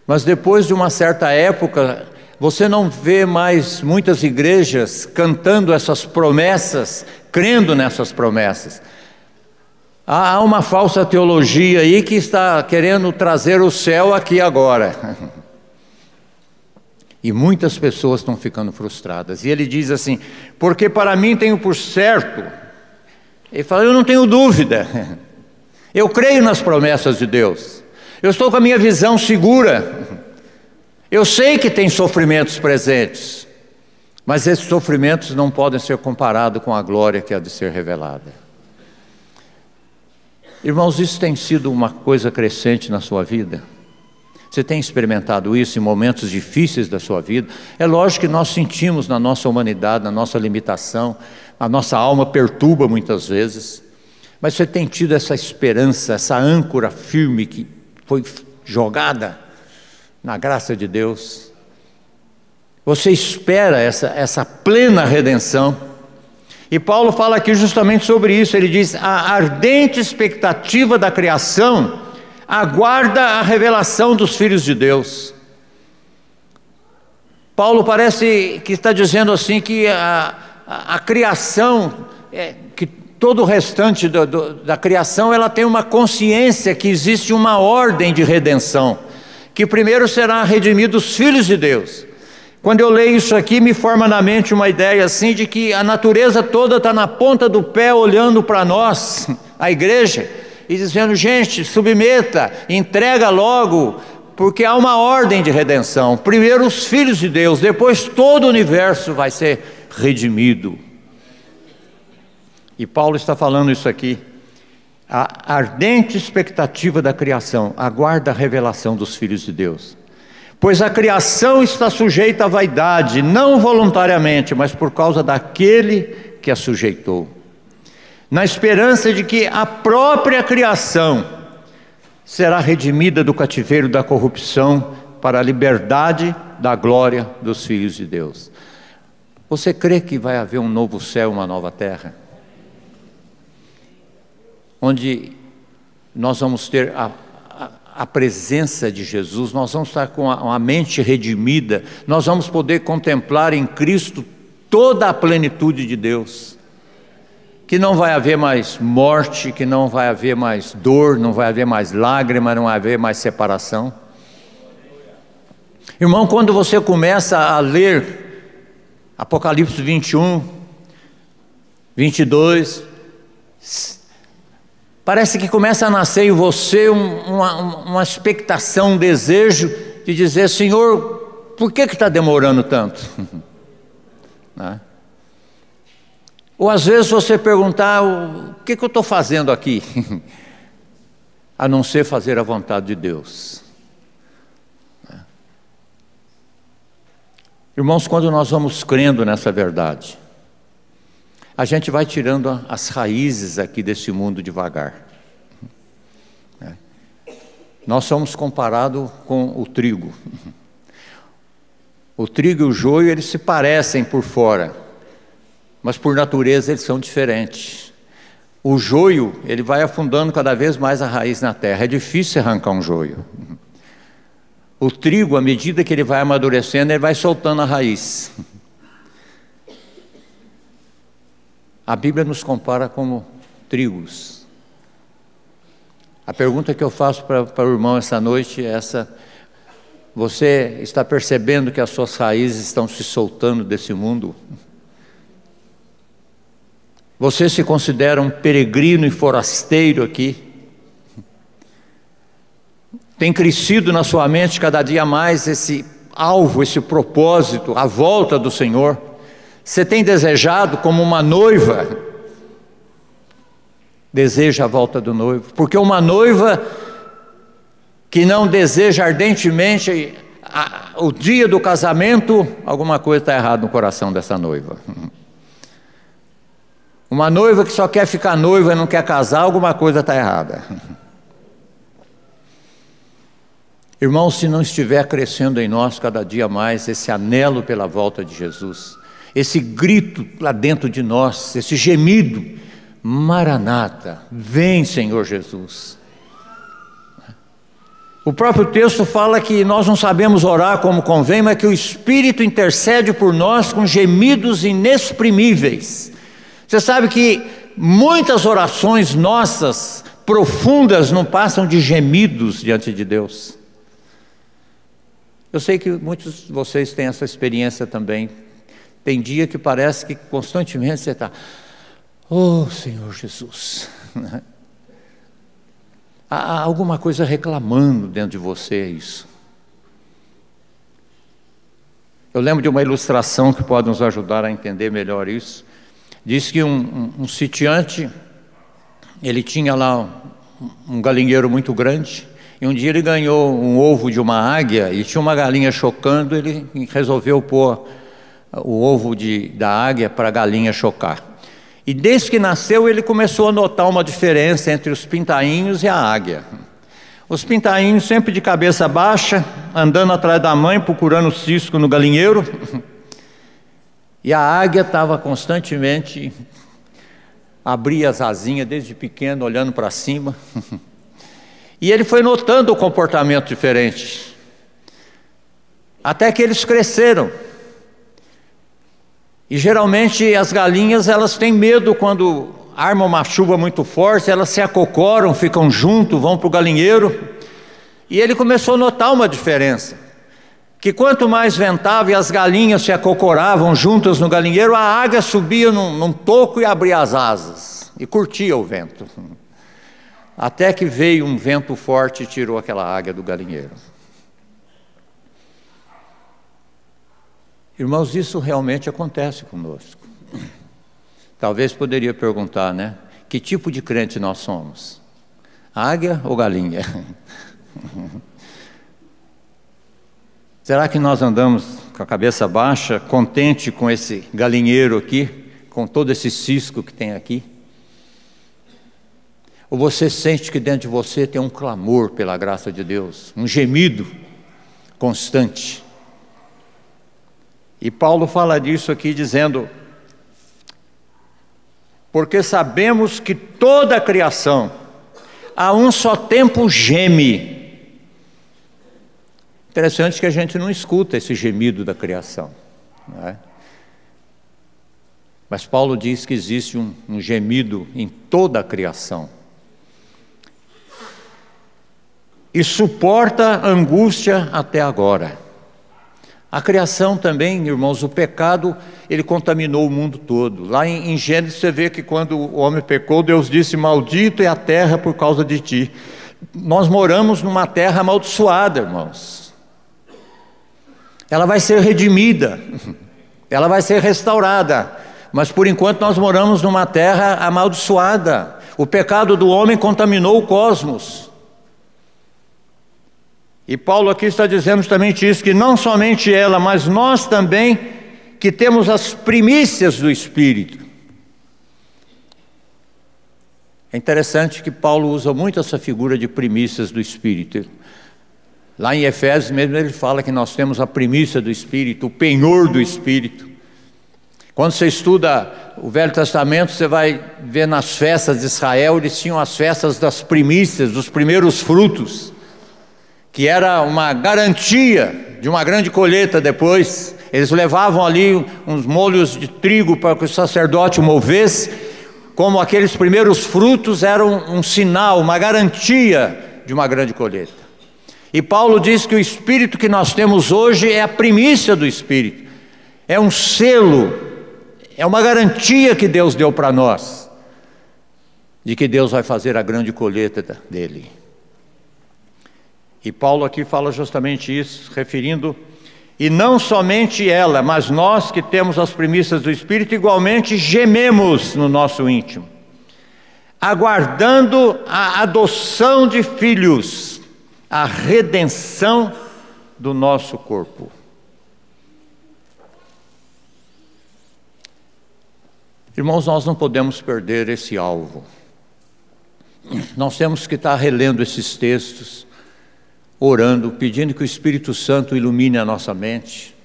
Mas depois de uma certa época, você não vê mais muitas igrejas cantando essas promessas, crendo nessas promessas. Há uma falsa teologia aí que está querendo trazer o céu aqui agora. E muitas pessoas estão ficando frustradas. E ele diz assim, porque para mim tenho por certo, ele fala, eu não tenho dúvida, eu creio nas promessas de Deus, eu estou com a minha visão segura, eu sei que tem sofrimentos presentes, mas esses sofrimentos não podem ser comparados com a glória que há de ser revelada. Irmãos, isso tem sido uma coisa crescente na sua vida? Você tem experimentado isso em momentos difíceis da sua vida? É lógico que nós sentimos na nossa humanidade, na nossa limitação, a nossa alma perturba muitas vezes, mas você tem tido essa esperança, essa âncora firme que foi jogada na graça de Deus? Você espera essa plena redenção? E Paulo fala aqui justamente sobre isso. Ele diz, a ardente expectativa da criação aguarda a revelação dos filhos de Deus. Paulo parece que está dizendo assim que a criação, que todo o restante da criação, ela tem uma consciência que existe uma ordem de redenção, que primeiro será redimido os filhos de Deus. Quando eu leio isso aqui, me forma na mente uma ideia assim de que a natureza toda está na ponta do pé olhando para nós, a igreja, e dizendo, gente, submeta, entrega logo, porque há uma ordem de redenção. Primeiro os filhos de Deus, depois todo o universo vai ser redimido. E Paulo está falando isso aqui. A ardente expectativa da criação aguarda a revelação dos filhos de Deus. Pois a criação está sujeita à vaidade, não voluntariamente, mas por causa daquele que a sujeitou, na esperança de que a própria criação será redimida do cativeiro da corrupção para a liberdade da glória dos filhos de Deus. Você crê que vai haver um novo céu, uma nova terra? Onde nós vamos ter a presença de Jesus, nós vamos estar com a mente redimida, nós vamos poder contemplar em Cristo toda a plenitude de Deus, que não vai haver mais morte, que não vai haver mais dor, não vai haver mais lágrima, não vai haver mais separação. Irmão, quando você começa a ler Apocalipse 21, 22, parece que começa a nascer em você uma expectação, um desejo de dizer, Senhor, por que está demorando tanto? Né? Ou às vezes você perguntar, o que eu estou fazendo aqui? A não ser fazer a vontade de Deus. Né? Irmãos, quando nós vamos crendo nessa verdade, a gente vai tirando as raízes aqui desse mundo devagar. Nós somos comparados com o trigo. O trigo e o joio, eles se parecem por fora, mas por natureza eles são diferentes. O joio, ele vai afundando cada vez mais a raiz na terra. É difícil arrancar um joio. O trigo, à medida que ele vai amadurecendo, ele vai soltando a raiz. A Bíblia nos compara como trigos. A pergunta que eu faço para o irmão essa noite é essa: você está percebendo que as suas raízes estão se soltando desse mundo? Você se considera um peregrino e forasteiro aqui? Tem crescido na sua mente cada dia mais esse alvo, esse propósito, a volta do Senhor? Você tem desejado como uma noiva deseja a volta do noivo? Porque uma noiva que não deseja ardentemente o dia do casamento, alguma coisa está errada no coração dessa noiva. Uma noiva que só quer ficar noiva e não quer casar, alguma coisa está errada. Irmãos, se não estiver crescendo em nós cada dia mais esse anelo pela volta de Jesus, esse grito lá dentro de nós, esse gemido, Maranata, vem Senhor Jesus. O próprio texto fala que nós não sabemos orar como convém, mas que o Espírito intercede por nós com gemidos inexprimíveis. Você sabe que muitas orações nossas, profundas, não passam de gemidos diante de Deus. Eu sei que muitos de vocês têm essa experiência também. Tem dia que parece que constantemente você está, oh Senhor Jesus, há alguma coisa reclamando dentro de você, isso. Eu lembro de uma ilustração que pode nos ajudar a entender melhor isso. Diz que um sitiante, ele tinha lá um galinheiro muito grande, e um dia ele ganhou um ovo de uma águia, e tinha uma galinha chocando, ele resolveu pôr o ovo da águia para a galinha chocar. E desde que nasceu ele começou a notar uma diferença entre os pintainhos e a águia. Os pintainhos sempre de cabeça baixa, andando atrás da mãe, procurando cisco no galinheiro. E a águia estava constantemente, abria as asinhas desde pequeno, olhando para cima. E ele foi notando o comportamento diferente. Até que eles cresceram. E geralmente as galinhas, elas têm medo quando arma uma chuva muito forte, elas se acocoram, ficam junto, vão para o galinheiro. E ele começou a notar uma diferença, que quanto mais ventava e as galinhas se acocoravam juntas no galinheiro, a águia subia num toco e abria as asas, e curtia o vento. Até que veio um vento forte e tirou aquela águia do galinheiro. Irmãos, isso realmente acontece conosco. Talvez poderia perguntar, né? Que tipo de crente nós somos? Águia ou galinha? Será que nós andamos com a cabeça baixa, contente com esse galinheiro aqui, com todo esse cisco que tem aqui? Ou você sente que dentro de você tem um clamor pela graça de Deus, um gemido constante? E Paulo fala disso aqui dizendo, porque sabemos que toda a criação a um só tempo geme. Interessante que a gente não escuta esse gemido da criação, não é? Mas Paulo diz que existe um gemido em toda a criação. E suporta a angústia até agora. A criação também, irmãos, o pecado, ele contaminou o mundo todo. Lá em Gênesis você vê que quando o homem pecou, Deus disse, maldito é a terra por causa de ti. Nós moramos numa terra amaldiçoada, irmãos. Ela vai ser redimida, ela vai ser restaurada, mas por enquanto nós moramos numa terra amaldiçoada. O pecado do homem contaminou o cosmos. E Paulo aqui está dizendo justamente isso, que não somente ela, mas nós também, que temos as primícias do Espírito. É interessante que Paulo usa muito essa figura de primícias do Espírito. Lá em Efésios mesmo ele fala que nós temos a primícia do Espírito, o penhor do Espírito. Quando você estuda o Velho Testamento, você vai ver nas festas de Israel, eles tinham as festas das primícias, dos primeiros frutos, que era uma garantia de uma grande colheita depois. Eles levavam ali uns molhos de trigo para que o sacerdote movesse, como aqueles primeiros frutos eram um sinal, uma garantia de uma grande colheita. E Paulo diz que o Espírito que nós temos hoje é a primícia do Espírito, é um selo, é uma garantia que Deus deu para nós, de que Deus vai fazer a grande colheita dele. E Paulo aqui fala justamente isso, referindo, e não somente ela, mas nós que temos as primícias do Espírito, igualmente gememos no nosso íntimo, aguardando a adoção de filhos, a redenção do nosso corpo. Irmãos, nós não podemos perder esse alvo. Nós temos que estar relendo esses textos, orando, pedindo que o Espírito Santo ilumine a nossa mente,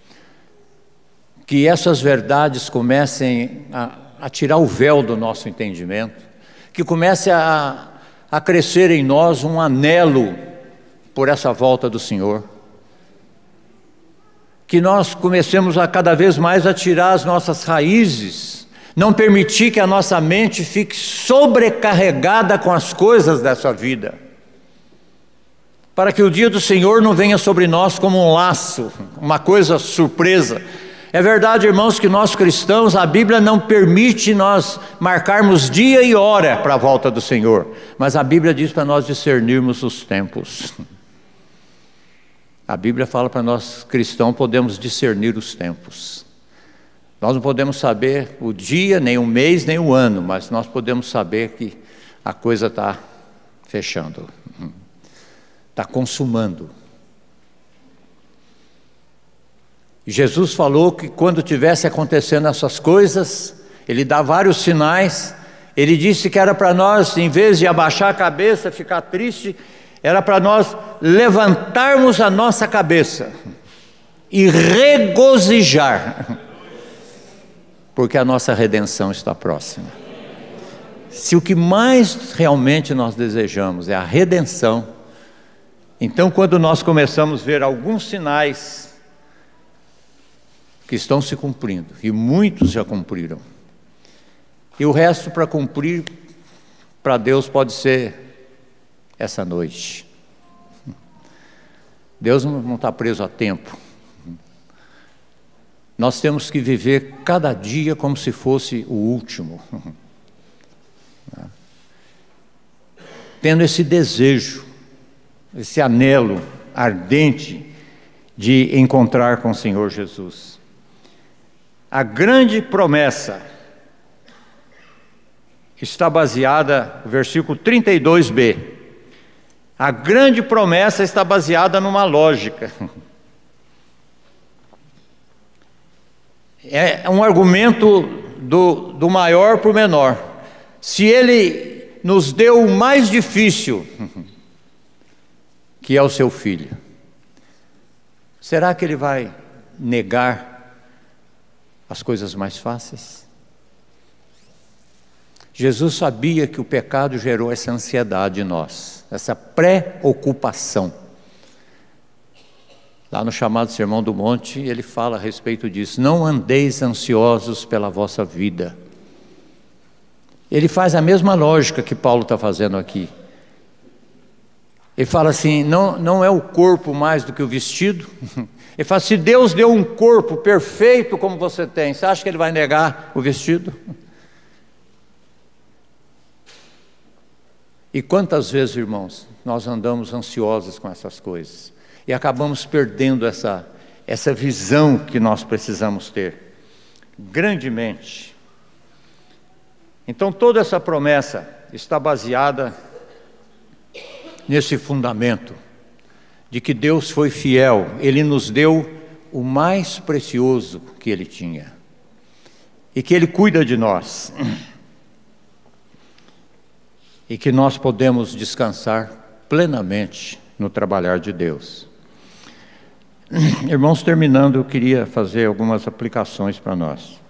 que essas verdades comecem a tirar o véu do nosso entendimento, que comece a crescer em nós um anelo por essa volta do Senhor, que nós comecemos a cada vez mais a tirar as nossas raízes, não permitir que a nossa mente fique sobrecarregada com as coisas dessa vida, para que o dia do Senhor não venha sobre nós como um laço, uma coisa surpresa. É verdade, irmãos, que nós cristãos, a Bíblia não permite nós marcarmos dia e hora para a volta do Senhor, mas a Bíblia diz para nós discernirmos os tempos. A Bíblia fala para nós cristãos podemos discernir os tempos. Nós não podemos saber o dia, nem o mês, nem o ano, mas nós podemos saber que a coisa está fechando, está consumando. Jesus falou que quando tivesse acontecendo essas coisas, Ele dá vários sinais. Ele disse que era para nós, em vez de abaixar a cabeça, ficar triste, era para nós levantarmos a nossa cabeça e regozijar, porque a nossa redenção está próxima. Se o que mais realmente nós desejamos é a redenção, então quando nós começamos a ver alguns sinais que estão se cumprindo, e muitos já cumpriram, e o resto para cumprir, para Deus pode ser essa noite. Deus não está preso a tempo. Nós temos que viver cada dia como se fosse o último, tendo esse desejo, esse anelo ardente de encontrar com o Senhor Jesus. A grande promessa está baseada no versículo 32b. A grande promessa está baseada numa lógica. É um argumento do maior para o menor. Se Ele nos deu o mais difícil, que é o seu Filho, será que Ele vai negar as coisas mais fáceis? Jesus sabia que o pecado gerou essa ansiedade em nós, essa preocupação. Lá no chamado Sermão do Monte, ele fala a respeito disso. Não andeis ansiosos pela vossa vida. Ele faz a mesma lógica que Paulo está fazendo aqui. Ele fala assim, não é o corpo mais do que o vestido. Ele fala, se Deus deu um corpo perfeito como você tem, você acha que Ele vai negar o vestido? E quantas vezes, irmãos, nós andamos ansiosos com essas coisas e acabamos perdendo essa visão que nós precisamos ter, grandemente. Então toda essa promessa está baseada nesse fundamento, de que Deus foi fiel, Ele nos deu o mais precioso que Ele tinha, e que Ele cuida de nós, e que nós podemos descansar plenamente no trabalhar de Deus. Irmãos, terminando, eu queria fazer algumas aplicações para nós.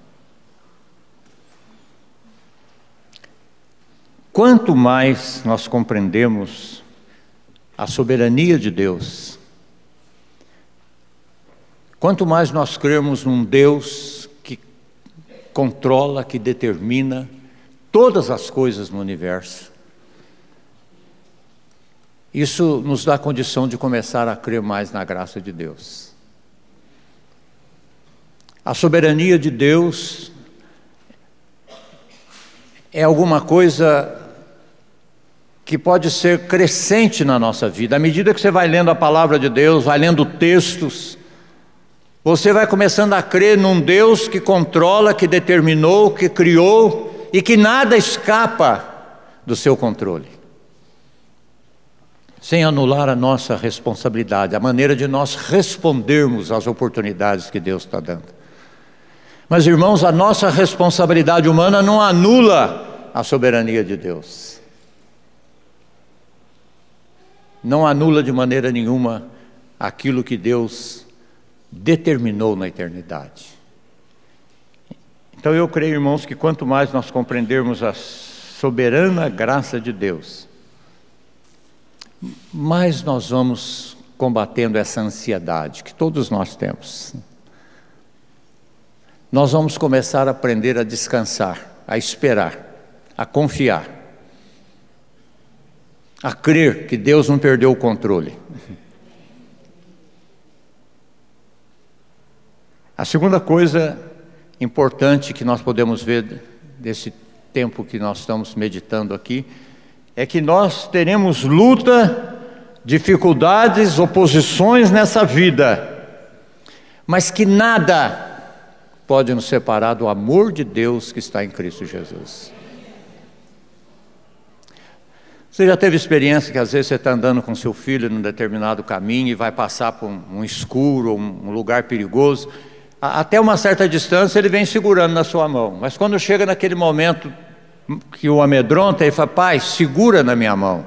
Quanto mais nós compreendemos a soberania de Deus, quanto mais nós cremos num Deus que controla, que determina todas as coisas no universo, isso nos dá a condição de começar a crer mais na graça de Deus. A soberania de Deus é alguma coisa que pode ser crescente na nossa vida. À medida que você vai lendo a palavra de Deus, vai lendo textos, você vai começando a crer num Deus que controla, que determinou, que criou e que nada escapa do seu controle. Sem anular a nossa responsabilidade, a maneira de nós respondermos às oportunidades que Deus está dando. Mas, irmãos, a nossa responsabilidade humana não anula a soberania de Deus. não anula de maneira nenhuma aquilo que Deus determinou na eternidade. Então eu creio, irmãos, que quanto mais nós compreendermos a soberana graça de Deus, mais nós vamos combatendo essa ansiedade que todos nós temos. Nós vamos começar a aprender a descansar, a esperar, a confiar, a crer que Deus não perdeu o controle. A segunda coisa importante que nós podemos ver desse tempo que nós estamos meditando aqui é que nós teremos luta, dificuldades, oposições nessa vida, mas que nada pode nos separar do amor de Deus que está em Cristo Jesus. Você já teve experiência que às vezes você está andando com seu filho num determinado caminho e vai passar por um escuro, um lugar perigoso, até uma certa distância ele vem segurando na sua mão, mas quando chega naquele momento que o amedronta, ele fala: pai, segura na minha mão.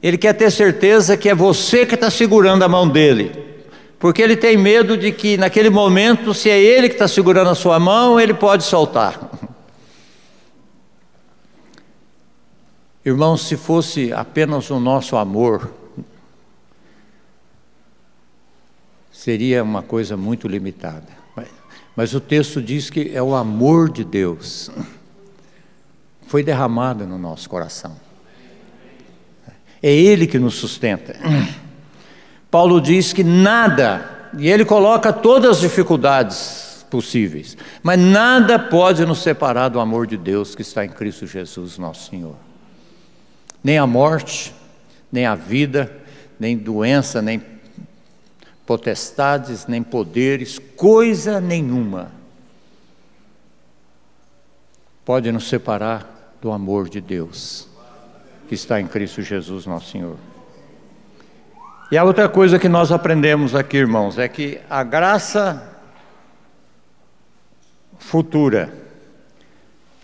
Ele quer ter certeza que é você que está segurando a mão dele, porque ele tem medo de que naquele momento, se é ele que está segurando a sua mão, ele pode soltar. Irmãos, se fosse apenas o nosso amor, seria uma coisa muito limitada. Mas o texto diz que é o amor de Deus foi derramado no nosso coração. É Ele que nos sustenta. Paulo diz que nada, e ele coloca todas as dificuldades possíveis, mas nada pode nos separar do amor de Deus que está em Cristo Jesus, nosso Senhor. Nem a morte, nem a vida, nem doença, nem potestades, nem poderes, coisa nenhuma pode nos separar do amor de Deus que está em Cristo Jesus, nosso Senhor. E a outra coisa que nós aprendemos aqui, irmãos, é que a graça futura,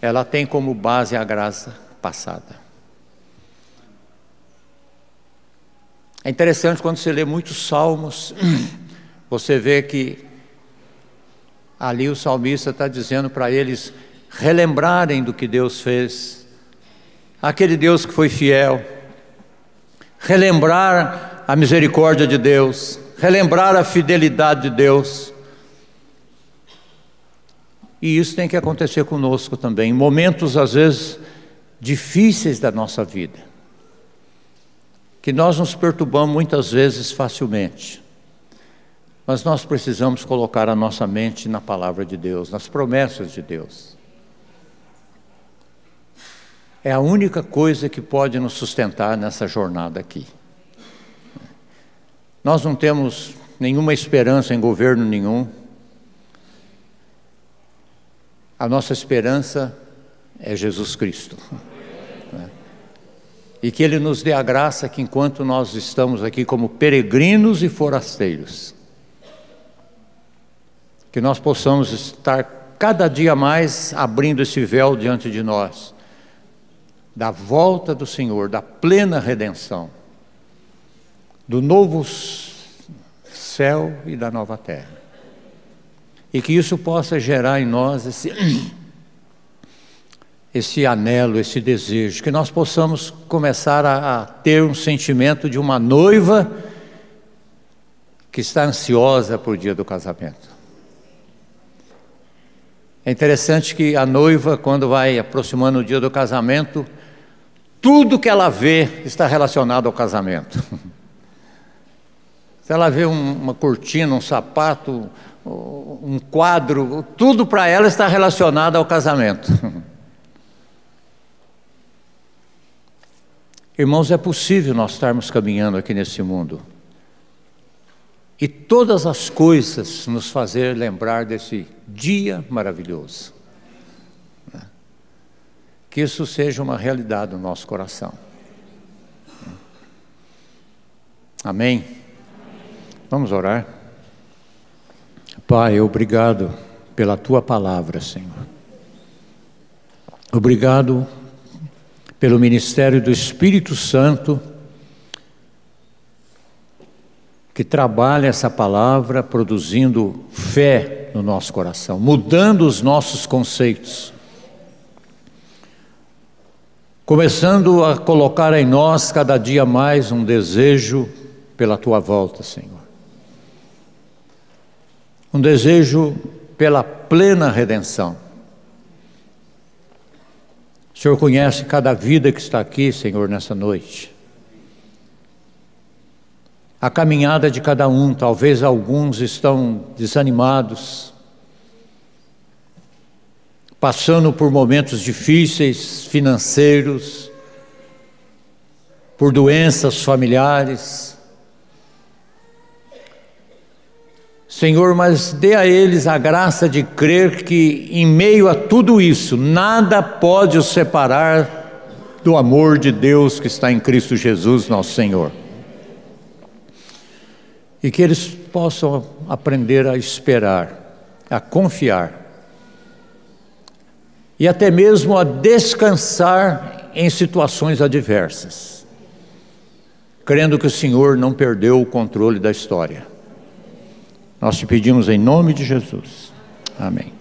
ela tem como base a graça passada. É interessante quando você lê muitos salmos, você vê que ali o salmista está dizendo para eles relembrarem do que Deus fez, aquele Deus que foi fiel, relembrar a misericórdia de Deus, relembrar a fidelidade de Deus. E isso tem que acontecer conosco também, em momentos às vezes difíceis da nossa vida, que nós nos perturbamos muitas vezes facilmente, mas nós precisamos colocar a nossa mente na palavra de Deus, nas promessas de Deus. É a única coisa que pode nos sustentar nessa jornada aqui. Nós não temos nenhuma esperança em governo nenhum. A nossa esperança é Jesus Cristo. E que Ele nos dê a graça que enquanto nós estamos aqui como peregrinos e forasteiros, que nós possamos estar cada dia mais abrindo esse véu diante de nós, da volta do Senhor, da plena redenção, do novo céu e da nova terra. E que isso possa gerar em nós esse anelo, esse desejo, que nós possamos começar a ter um sentimento de uma noiva que está ansiosa por o dia do casamento. É interessante que a noiva, quando vai aproximando o dia do casamento, tudo que ela vê está relacionado ao casamento. Se ela vê uma cortina, um sapato, um quadro, tudo para ela está relacionado ao casamento. Irmãos, é possível nós estarmos caminhando aqui nesse mundo e todas as coisas nos fazer lembrar desse dia maravilhoso. Que isso seja uma realidade no nosso coração. Amém? Vamos orar. Pai, obrigado pela Tua palavra, Senhor. Obrigado pelo ministério do Espírito Santo que trabalha essa palavra produzindo fé no nosso coração, mudando os nossos conceitos, começando a colocar em nós cada dia mais um desejo pela Tua volta, Senhor. Um desejo pela plena redenção. O Senhor conhece cada vida que está aqui, Senhor, nessa noite. A caminhada de cada um, talvez alguns estão desanimados, passando por momentos difíceis, financeiros, por doenças familiares. Senhor, mas dê a eles a graça de crer que em meio a tudo isso, nada pode os separar do amor de Deus que está em Cristo Jesus, nosso Senhor. E que eles possam aprender a esperar, a confiar, e até mesmo a descansar em situações adversas, crendo que o Senhor não perdeu o controle da história. Nós te pedimos em nome de Jesus. Amém.